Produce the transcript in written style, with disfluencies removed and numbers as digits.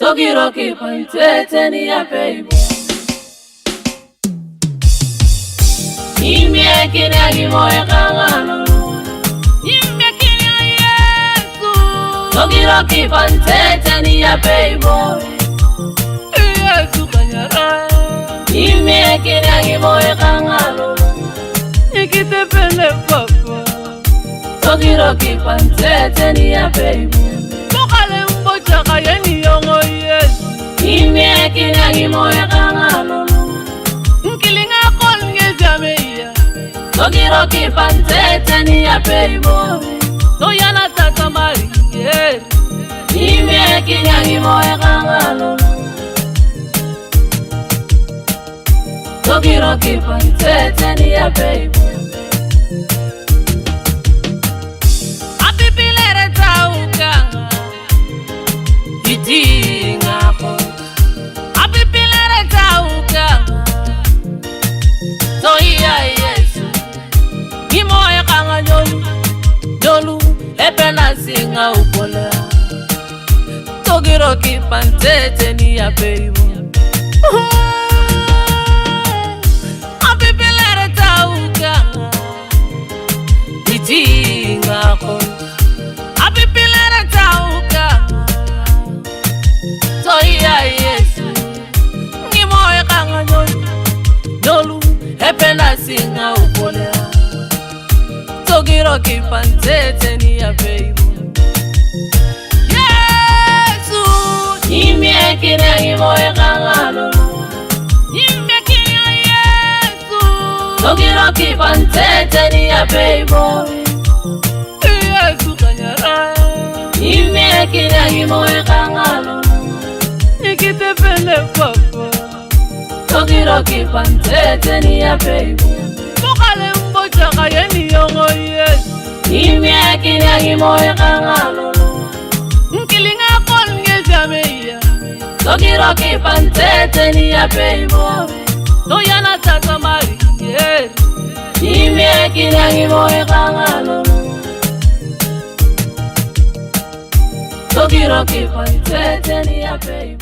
Togiroki pantete ni ya baby. Imye kina gimoye kangalo. Imye kina Yesu. Togiroki pantete ni ya baby. Yesu kanyara. Imye kina gimoye kangalo. Nikite pele papa. Togiroki pantete ni ya baby. Tokale mbocha kayeni yongo Yesu. Imye kina gimoye kangalo. Nkilinga kol ngezameya. Togiroki pantete ni ya baby. Toyana tata mari. Imye kina gimoye kangalo. Togiroki pantete ni ya baby. Apipilere tauka. Itinga ko. Apipilere tauka. Toya Yesu. Gimoye kangalo. Dolu epena singa upola. Togiroki pantete ni ya baby. Apipilere tauka. Itinga ko. Apipilere tauka. Toya Yesu. Gimoye kangalo. Dolu epena singa upola. Togiroki pantete ni ya baby. Yesu. Imye kina gimoye kangalo. Imye kina Yesu. Togiroki pantete ni ya baby. Yesu kanyara. Imye kina gimoye kangalo. Nikite pele papa. Togiroki pantete ni ya baby. Tokale mbocha kayeni yongo Yesu. Imye kina gimoye kangalo. Nkilinga kol ngezameya. Togiroki pantete ni ya baby. Toyana tata mari. Imye kina gimoye kangalo. Togiroki pantete ni ya baby.